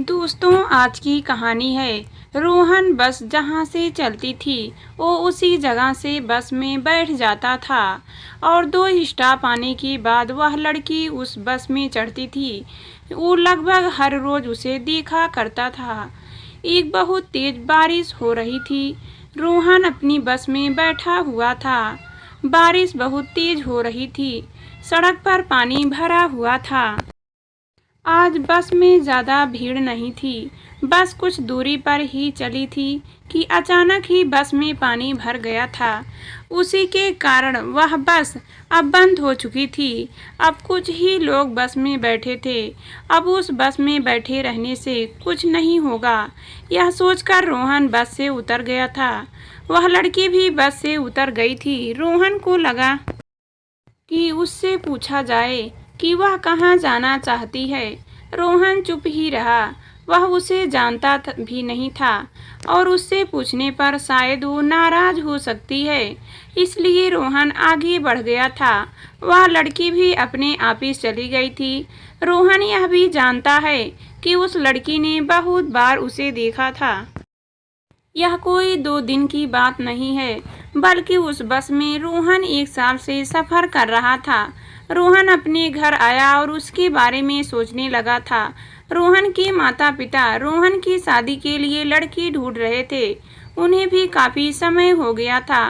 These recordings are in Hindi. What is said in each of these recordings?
दोस्तों, आज की कहानी है। रोहन बस जहाँ से चलती थी वो उसी जगह से बस में बैठ जाता था और 2 स्टॉप आने के बाद वह लड़की उस बस में चढ़ती थी। वो लगभग हर रोज उसे देखा करता था। एक बहुत तेज बारिश हो रही थी। रोहन अपनी बस में बैठा हुआ था। बारिश बहुत तेज हो रही थी। सड़क पर पानी भरा हुआ था। आज बस में ज़्यादा भीड़ नहीं थी। बस कुछ दूरी पर ही चली थी कि अचानक ही बस में पानी भर गया था। उसी के कारण वह बस अब बंद हो चुकी थी। अब कुछ ही लोग बस में बैठे थे। अब उस बस में बैठे रहने से कुछ नहीं होगा, यह सोचकर रोहन बस से उतर गया था। वह लड़की भी बस से उतर गई थी। रोहन को लगा कि उससे पूछा जाए कि वह कहाँ जाना चाहती है। रोहन चुप ही रहा। वह उसे जानता भी नहीं था और उससे पूछने पर शायद वो नाराज हो सकती है, इसलिए रोहन आगे बढ़ गया था। वह लड़की भी अपने ऑफिस चली गई थी। रोहन यह भी जानता है कि उस लड़की ने बहुत बार उसे देखा था। यह कोई 2 दिन की बात नहीं है, बल्कि उस बस में रोहन 1 साल से सफ़र कर रहा था। रोहन अपने घर आया और उसके बारे में सोचने लगा था। रोहन के माता पिता रोहन की शादी के लिए लड़की ढूंढ रहे थे। उन्हें भी काफ़ी समय हो गया था।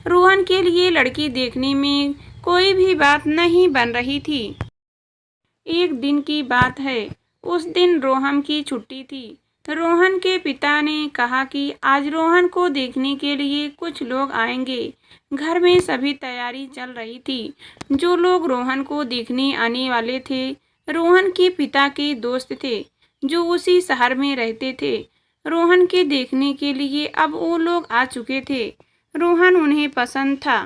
रोहन के लिए लड़की देखने में कोई भी बात नहीं बन रही थी। एक दिन की बात है। उस दिन रोहन की छुट्टी थी। रोहन के पिता ने कहा कि आज रोहन को देखने के लिए कुछ लोग आएंगे। घर में सभी तैयारी चल रही थी। जो लोग रोहन को देखने आने वाले थे रोहन के पिता के दोस्त थे, जो उसी शहर में रहते थे। रोहन के देखने के लिए अब वो लोग आ चुके थे। रोहन उन्हें पसंद था।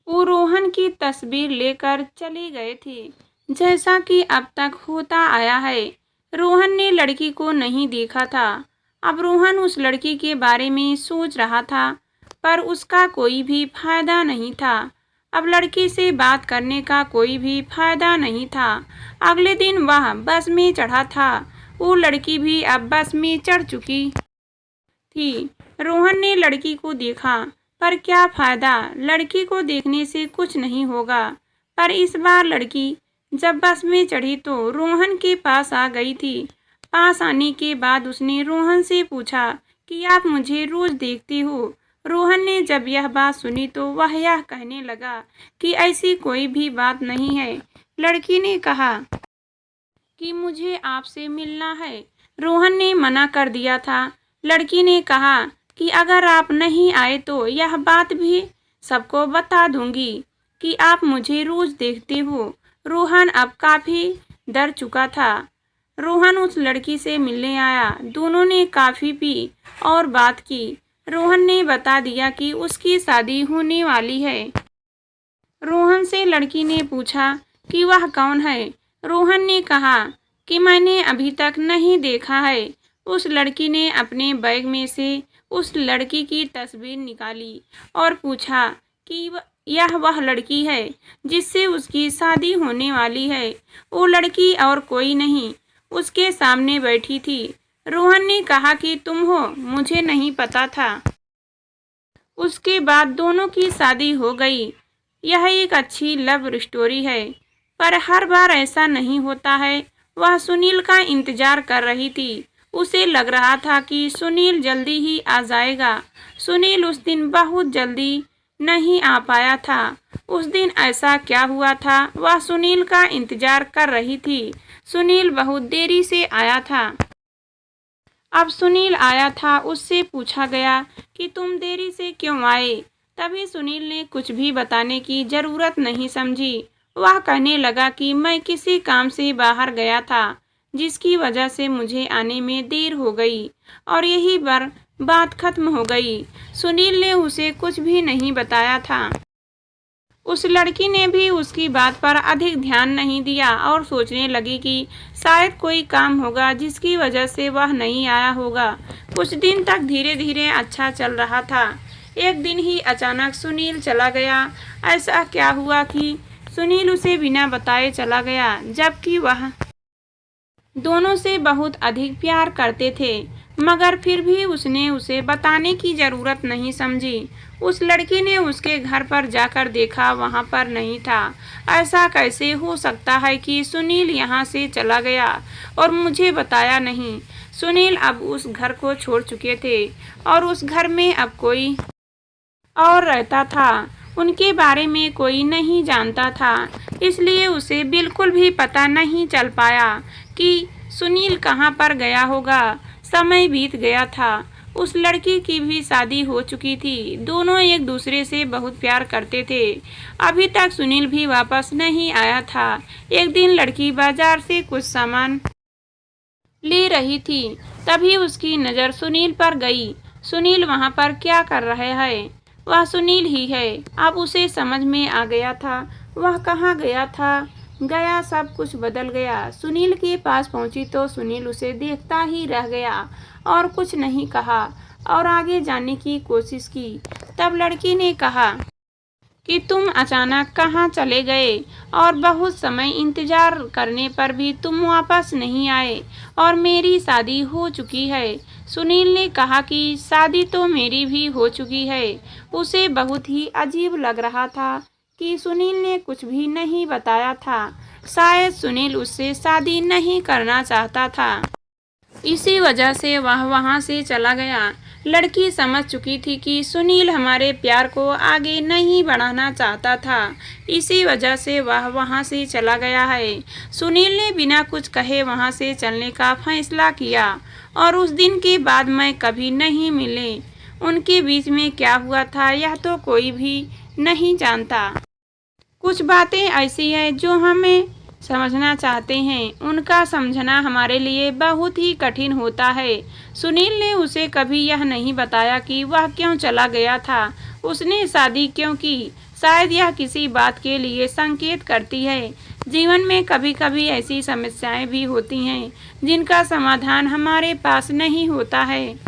वो रोहन की तस्वीर लेकर चले गए थे, जैसा कि अब तक होता आया है। रोहन ने लड़की को नहीं देखा था। अब रोहन उस लड़की के बारे में सोच रहा था, पर उसका कोई भी फायदा नहीं था। अब लड़की से बात करने का कोई भी फायदा नहीं था। अगले दिन वह बस में चढ़ा था। वो लड़की भी अब बस में चढ़ चुकी थी। रोहन ने लड़की को देखा, पर क्या फायदा, लड़की को देखने से कुछ नहीं होगा। पर इस बार लड़की जब बस में चढ़ी तो रोहन के पास आ गई थी। पास आने के बाद उसने रोहन से पूछा कि आप मुझे रोज देखती हो। रोहन ने जब यह बात सुनी तो वह यह कहने लगा कि ऐसी कोई भी बात नहीं है। लड़की ने कहा कि मुझे आपसे मिलना है। रोहन ने मना कर दिया था। लड़की ने कहा कि अगर आप नहीं आए तो यह बात भी सबको बता दूंगी कि आप मुझे रोज देखते हो। रोहन अब काफ़ी डर चुका था। रोहन उस लड़की से मिलने आया। दोनों ने कॉफ़ी पी और बात की। रोहन ने बता दिया कि उसकी शादी होने वाली है। रोहन से लड़की ने पूछा कि वह कौन है। रोहन ने कहा कि मैंने अभी तक नहीं देखा है। उस लड़की ने अपने बैग में से उस लड़की की तस्वीर निकाली और पूछा कि यह वह लड़की है जिससे उसकी शादी होने वाली है। वो लड़की और कोई नहीं उसके सामने बैठी थी। रोहन ने कहा कि तुम हो, मुझे नहीं पता था। उसके बाद दोनों की शादी हो गई। यह एक अच्छी लव स्टोरी है, पर हर बार ऐसा नहीं होता है। वह सुनील का इंतजार कर रही थी। उसे लग रहा था कि सुनील जल्दी ही आ जाएगा। सुनील उस दिन बहुत जल्दी नहीं आ पाया था। उस दिन ऐसा क्या हुआ था, वह सुनील का इंतजार कर रही थी। सुनील बहुत देरी से आया था। अब सुनील आया था। उससे पूछा गया कि तुम देरी से क्यों आए। तभी सुनील ने कुछ भी बताने की ज़रूरत नहीं समझी। वह कहने लगा कि मैं किसी काम से बाहर गया था, जिसकी वजह से मुझे आने में देर हो गई, और यही पर बात खत्म हो गई। सुनील ने उसे कुछ भी नहीं बताया था। उस लड़की ने भी उसकी बात पर अधिक ध्यान नहीं दिया और सोचने लगी कि शायद कोई काम होगा जिसकी वजह से वह नहीं आया होगा। कुछ दिन तक धीरे धीरे अच्छा चल रहा था। एक दिन ही अचानक सुनील चला गया। ऐसा क्या हुआ कि सुनील उसे बिना बताए चला गया, जबकि वह दोनों से बहुत अधिक प्यार करते थे, मगर फिर भी उसने उसे बताने की जरूरत नहीं समझी। उस लड़की ने उसके घर पर जाकर देखा, वहां पर नहीं था। ऐसा कैसे हो सकता है कि सुनील यहाँ से चला गया और मुझे बताया नहीं। सुनील अब उस घर को छोड़ चुके थे और उस घर में अब कोई और रहता था। उनके बारे में कोई नहीं जानता था, इसलिए उसे बिल्कुल भी पता नहीं चल पाया कि सुनील कहाँ पर गया होगा। समय बीत गया था। उस लड़की की भी शादी हो चुकी थी। दोनों एक दूसरे से बहुत प्यार करते थे। अभी तक सुनील भी वापस नहीं आया था। एक दिन लड़की बाजार से कुछ सामान ले रही थी, तभी उसकी नज़र सुनील पर गई। सुनील वहाँ पर क्या कर रहे है? वह सुनील ही है। अब उसे समझ में आ गया था वह कहाँ गया था। गया, सब कुछ बदल गया। सुनील के पास पहुंची तो सुनील उसे देखता ही रह गया और कुछ नहीं कहा और आगे जाने की कोशिश की। तब लड़की ने कहा कि तुम अचानक कहाँ चले गए और बहुत समय इंतजार करने पर भी तुम वापस नहीं आए और मेरी शादी हो चुकी है। सुनील ने कहा कि शादी तो मेरी भी हो चुकी है। उसे बहुत ही अजीब लग रहा था कि सुनील ने कुछ भी नहीं बताया था। शायद सुनील उससे शादी नहीं करना चाहता था, इसी वजह से वह वहां से चला गया। लड़की समझ चुकी थी कि सुनील हमारे प्यार को आगे नहीं बढ़ाना चाहता था, इसी वजह से वह वहां से चला गया है। सुनील ने बिना कुछ कहे वहां से चलने का फैसला किया और उस दिन के बाद मैं कभी नहीं मिले। उनके बीच में क्या हुआ था यह तो कोई भी नहीं जानता। कुछ बातें ऐसी हैं जो हमें समझना चाहते हैं, उनका समझना हमारे लिए बहुत ही कठिन होता है। सुनील ने उसे कभी यह नहीं बताया कि वह क्यों चला गया था, उसने शादी क्यों की। शायद यह किसी बात के लिए संकेत करती है। जीवन में कभी कभी ऐसी समस्याएं भी होती हैं जिनका समाधान हमारे पास नहीं होता है।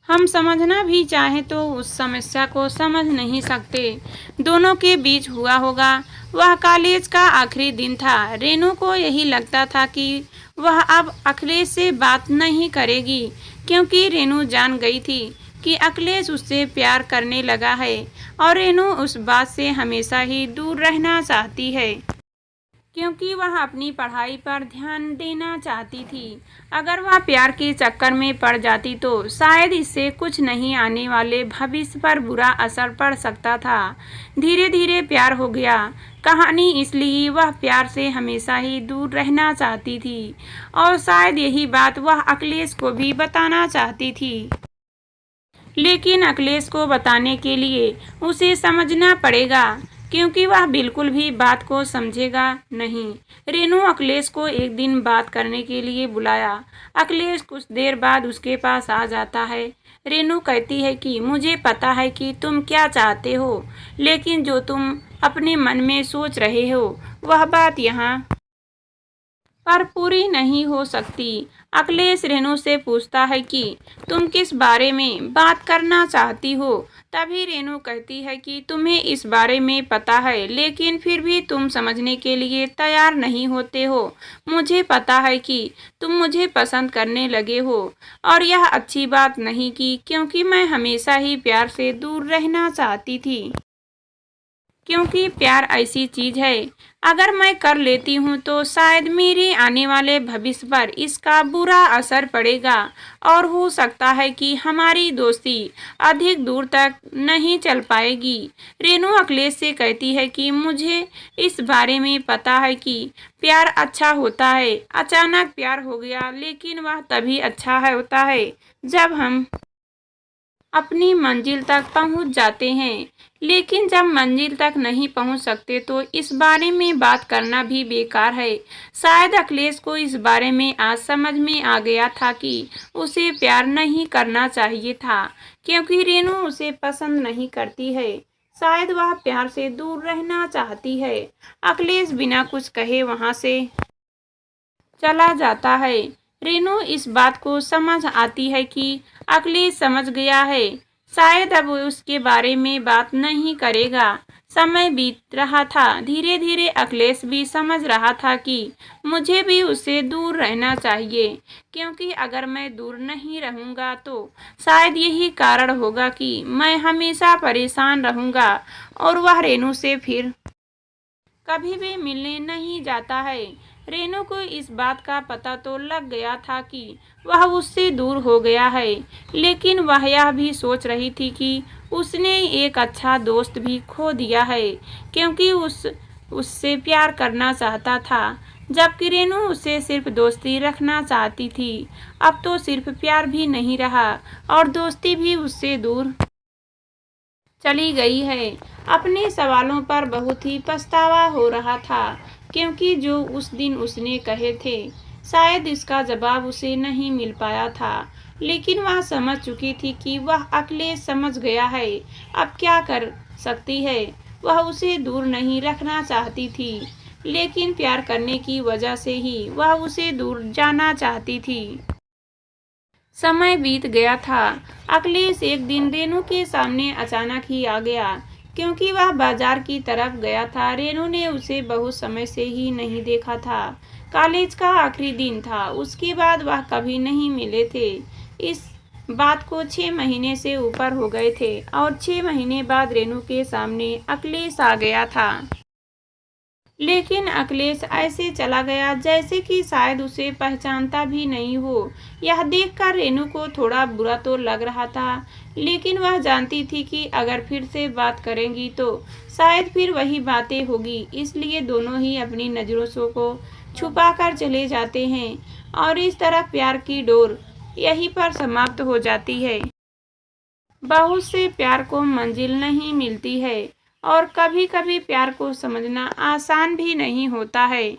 हम समझना भी चाहें तो उस समस्या को समझ नहीं सकते। दोनों के बीच हुआ होगा। वह कॉलेज का आखिरी दिन था। रेनू को यही लगता था कि वह अब अखिलेश से बात नहीं करेगी, क्योंकि रेनू जान गई थी कि अखिलेश उससे प्यार करने लगा है और रेनू उस बात से हमेशा ही दूर रहना चाहती है, क्योंकि वह अपनी पढ़ाई पर ध्यान देना चाहती थी। अगर वह प्यार के चक्कर में पड़ जाती तो शायद इससे कुछ नहीं आने वाले भविष्य पर बुरा असर पड़ सकता था। धीरे धीरे प्यार हो गया। कहानी इसलिए वह प्यार से हमेशा ही दूर रहना चाहती थी और शायद यही बात वह अखिलेश को भी बताना चाहती थी। लेकिन अखिलेश को बताने के लिए उसे समझना पड़ेगा, क्योंकि वह बिल्कुल भी बात को समझेगा नहीं। रेनू अखिलेश को एक दिन बात करने के लिए बुलाया। अखिलेश कुछ देर बाद उसके पास आ जाता है। रेनू कहती है कि मुझे पता है कि तुम क्या चाहते हो, लेकिन जो तुम अपने मन में सोच रहे हो वह बात यहाँ पर पूरी नहीं हो सकती। अखिलेश रेनू से पूछता है कि तुम किस बारे में बात करना चाहती हो। तभी रेनू कहती है कि तुम्हें इस बारे में पता है, लेकिन फिर भी तुम समझने के लिए तैयार नहीं होते हो। मुझे पता है कि तुम मुझे पसंद करने लगे हो और यह अच्छी बात नहीं की, क्योंकि मैं हमेशा ही प्यार से दूर रहना चाहती थी। क्योंकि प्यार ऐसी चीज है, अगर मैं कर लेती हूँ तो शायद मेरे आने वाले भविष्य पर इसका बुरा असर पड़ेगा और हो सकता है कि हमारी दोस्ती अधिक दूर तक नहीं चल पाएगी। रेनू अखिलेश से कहती है कि मुझे इस बारे में पता है कि प्यार अच्छा होता है। अचानक प्यार हो गया, लेकिन वह तभी अच्छा होता है जब हम अपनी मंजिल तक पहुंच जाते हैं। लेकिन जब मंजिल तक नहीं पहुंच सकते तो इस बारे में बात करना भी बेकार है। शायद अखिलेश को इस बारे में आज समझ में आ गया था कि उसे प्यार नहीं करना चाहिए था, क्योंकि रेनू उसे पसंद नहीं करती है। शायद वह प्यार से दूर रहना चाहती है। अखिलेश बिना कुछ कहे वहां से चला जाता है। रेनू इस बात को समझ आती है कि अखिलेश समझ गया है शायद अब वो उसके बारे में बात नहीं करेगा। समय बीत रहा था। धीरे धीरे अखिलेश भी समझ रहा था कि मुझे भी उससे दूर रहना चाहिए, क्योंकि अगर मैं दूर नहीं रहूंगा तो शायद यही कारण होगा कि मैं हमेशा परेशान रहूंगा और वह रेनू से फिर कभी भी मिलने नहीं जाता है। रेनू को इस बात का पता तो लग गया था कि वह उससे दूर हो गया है, लेकिन वह यह भी सोच रही थी कि उसने एक अच्छा दोस्त भी खो दिया है, क्योंकि उससे प्यार करना चाहता था, जबकि रेनू उससे सिर्फ दोस्ती रखना चाहती थी। अब तो सिर्फ प्यार भी नहीं रहा और दोस्ती भी उससे दूर चली गई है। अपने सवालों पर बहुत ही पछतावा हो रहा था, क्योंकि जो उस दिन उसने कहे थे, शायद इसका जवाब उसे नहीं मिल पाया था। लेकिन वह समझ चुकी थी कि वह अखिलेश समझ गया है। अब क्या कर सकती है। वह उसे दूर नहीं रखना चाहती थी, लेकिन प्यार करने की वजह से ही वह उसे दूर जाना चाहती थी। समय बीत गया था। अखिलेश एक दिन रेनू के सामने अचानक ही आ गया, क्योंकि वह बाजार की तरफ गया था। रेनू ने उसे बहुत समय से ही नहीं देखा था। कॉलेज का आखिरी दिन था, उसके बाद वह कभी नहीं मिले थे। इस बात को 6 महीने से ऊपर हो गए थे और 6 महीने बाद रेनू के सामने अखिलेश आ गया था। लेकिन अखिलेश ऐसे चला गया जैसे कि शायद उसे पहचानता भी नहीं हो। यह देखकर रेनू को थोड़ा बुरा तो लग रहा था, लेकिन वह जानती थी कि अगर फिर से बात करेंगी तो शायद फिर वही बातें होगी। इसलिए दोनों ही अपनी नज़रों को छुपा कर चले जाते हैं और इस तरह प्यार की डोर यहीं पर समाप्त हो जाती है। बहुत से प्यार को मंजिल नहीं मिलती है और कभी कभी प्यार को समझना आसान भी नहीं होता है।